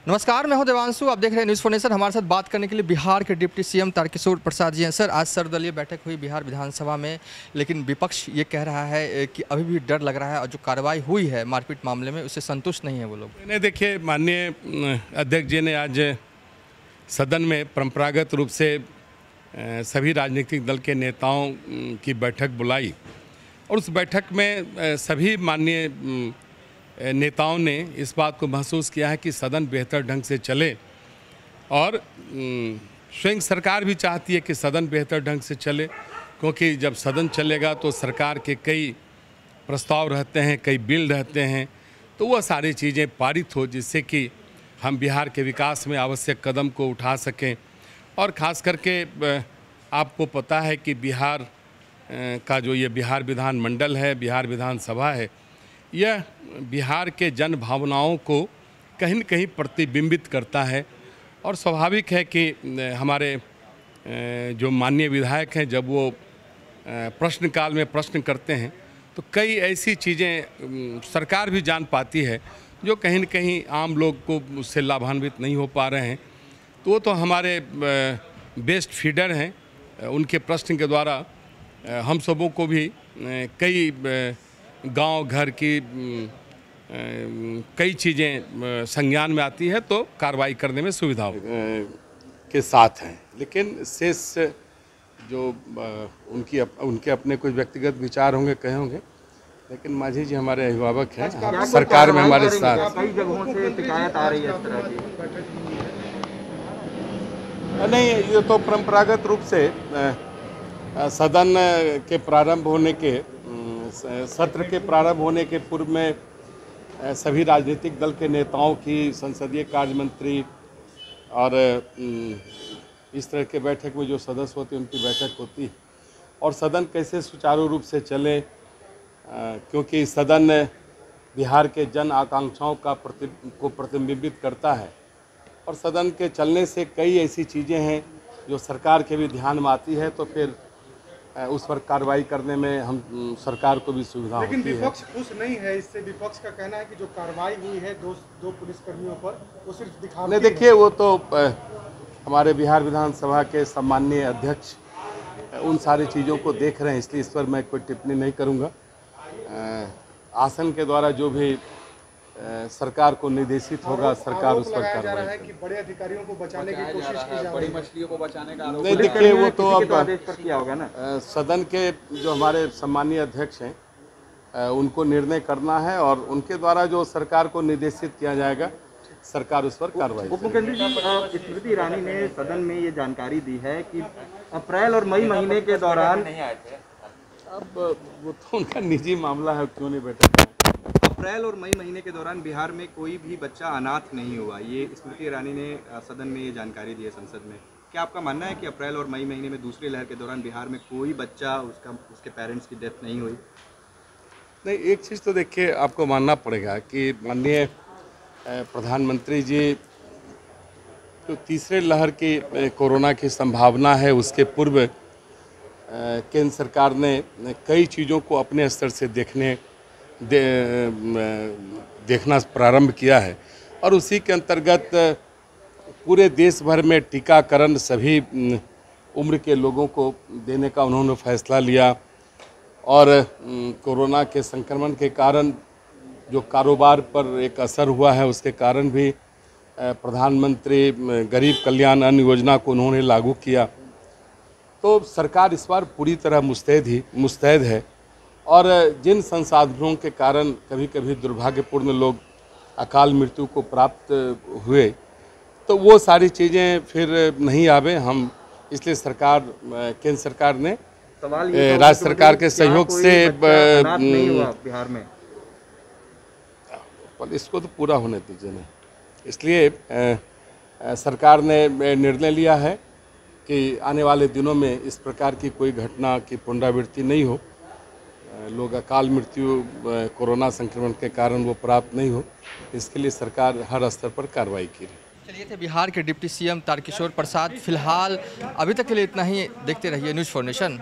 नमस्कार, मैं हूं देवांशु। आप देख रहे हैं न्यूज़ फोनेशन। हमारे साथ बात करने के लिए बिहार के डिप्टी सीएम तारकिशोर प्रसाद जी हैं। सर, आज सर्वदलीय बैठक हुई बिहार विधानसभा में, लेकिन विपक्ष ये कह रहा है कि अभी भी डर लग रहा है और जो कार्रवाई हुई है मारपीट मामले में उससे संतुष्ट नहीं है वो लोग। नहीं, देखिए, माननीय अध्यक्ष जी ने आज सदन में परंपरागत रूप से सभी राजनीतिक दल के नेताओं की बैठक बुलाई और उस बैठक में सभी माननीय नेताओं ने इस बात को महसूस किया है कि सदन बेहतर ढंग से चले और स्वयं सरकार भी चाहती है कि सदन बेहतर ढंग से चले, क्योंकि जब सदन चलेगा तो सरकार के कई प्रस्ताव रहते हैं, कई बिल रहते हैं, तो वह सारी चीज़ें पारित हो जिससे कि हम बिहार के विकास में आवश्यक कदम को उठा सकें। और ख़ास करके आपको पता है कि बिहार का जो ये बिहार विधान मंडल है, बिहार विधानसभा है, यह बिहार के जन भावनाओं को कहीं न कहीं प्रतिबिंबित करता है। और स्वाभाविक है कि हमारे जो माननीय विधायक हैं, जब वो प्रश्नकाल में प्रश्न करते हैं तो कई ऐसी चीज़ें सरकार भी जान पाती है जो कहीं न कहीं आम लोग को उससे लाभान्वित नहीं हो पा रहे हैं। तो वो तो हमारे बेस्ट फीडर हैं, उनके प्रश्न के द्वारा हम सबों को भी कई गांव घर की कई चीज़ें संज्ञान में आती है, तो कार्रवाई करने में सुविधा के साथ हैं। लेकिन शेष जो उनके अपने कुछ व्यक्तिगत विचार होंगे, कहे होंगे, लेकिन मांझी जी हमारे अभिभावक हैं, सरकार में हमारे साथ। कई जगहों से शिकायत आ रही है इस तरह की। नहीं, ये तो परंपरागत रूप से सदन के प्रारंभ होने के सत्र के प्रारंभ होने के पूर्व में सभी राजनीतिक दल के नेताओं की, संसदीय कार्य मंत्री और इस तरह के बैठक में जो सदस्य होते हैं उनकी बैठक होती है और सदन कैसे सुचारू रूप से चले, क्योंकि सदन बिहार के जन आकांक्षाओं को प्रतिबिंबित करता है और सदन के चलने से कई ऐसी चीज़ें हैं जो सरकार के भी ध्यान में आती है, तो फिर उस पर कार्रवाई करने में हम सरकार को भी सुविधा होती है। लेकिन विपक्ष खुश नहीं है इससे। विपक्ष का कहना है कि जो कार्रवाई हुई है दो पुलिसकर्मियों पर, वो सिर्फ दिखावटी है। नहीं, देखिए, वो तो हमारे बिहार विधानसभा के सम्माननीय अध्यक्ष उन सारी चीज़ों को देख रहे हैं, इसलिए इस पर मैं कोई टिप्पणी नहीं करूँगा। आसन के द्वारा जो भी सरकार को निर्देशित होगा, सरकार उस पर कार्रवाई है कि बड़े अधिकारियों को बचाने की कोशिश की जा रही है, बड़ी मछलियों को बचाने का। नहीं, देखिए, वो तो अब आदेश पर किया होगा ना। सदन के जो हमारे सम्मानीय अध्यक्ष हैं उनको निर्णय करना है और उनके द्वारा जो सरकार को निर्देशित किया जाएगा, सरकार उस पर कार्रवाई। उप मुख्यमंत्री जी, स्मृति ईरानी ने सदन में ये जानकारी दी है कि अप्रैल और मई महीने के दौरान नहीं आए थे। अब वो तो उनका निजी मामला है, क्यों नहीं बैठा। अप्रैल और मई महीने के दौरान बिहार में कोई भी बच्चा अनाथ नहीं हुआ, ये स्मृति ईरानी ने सदन में ये जानकारी दी है संसद में। क्या आपका मानना है कि अप्रैल और मई महीने में दूसरी लहर के दौरान बिहार में कोई बच्चा उसके पेरेंट्स की डेथ नहीं हुई? नहीं, एक चीज़ तो देखिए, आपको मानना पड़ेगा कि माननीय प्रधानमंत्री जी तो तीसरे लहर की कोरोना की संभावना है, उसके पूर्व केंद्र सरकार ने कई चीज़ों को अपने स्तर से देखना प्रारंभ किया है और उसी के अंतर्गत पूरे देश भर में टीकाकरण सभी उम्र के लोगों को देने का उन्होंने फैसला लिया। और कोरोना के संक्रमण के कारण जो कारोबार पर एक असर हुआ है, उसके कारण भी प्रधानमंत्री गरीब कल्याण अन्न योजना को उन्होंने लागू किया। तो सरकार इस बार पूरी तरह मुस्तैद है और जिन संसाधनों के कारण कभी कभी दुर्भाग्यपूर्ण लोग अकाल मृत्यु को प्राप्त हुए, तो वो सारी चीज़ें फिर नहीं आवे, हम इसलिए केंद्र सरकार ने राज्य सरकार के सहयोग से बिहार में, पर इसको तो पूरा होने दीजिए ना। इसलिए सरकार ने निर्णय लिया है कि आने वाले दिनों में इस प्रकार की कोई घटना की पुनरावृत्ति नहीं हो, लोग अकाल मृत्यु कोरोना संक्रमण के कारण वो प्राप्त नहीं हो, इसके लिए सरकार हर स्तर पर कार्रवाई की रही। चलिए, थे बिहार के डिप्टी सीएम तारकिशोर प्रसाद। फिलहाल अभी तक के लिए इतना ही। देखते रहिए न्यूज़ फोनेशन।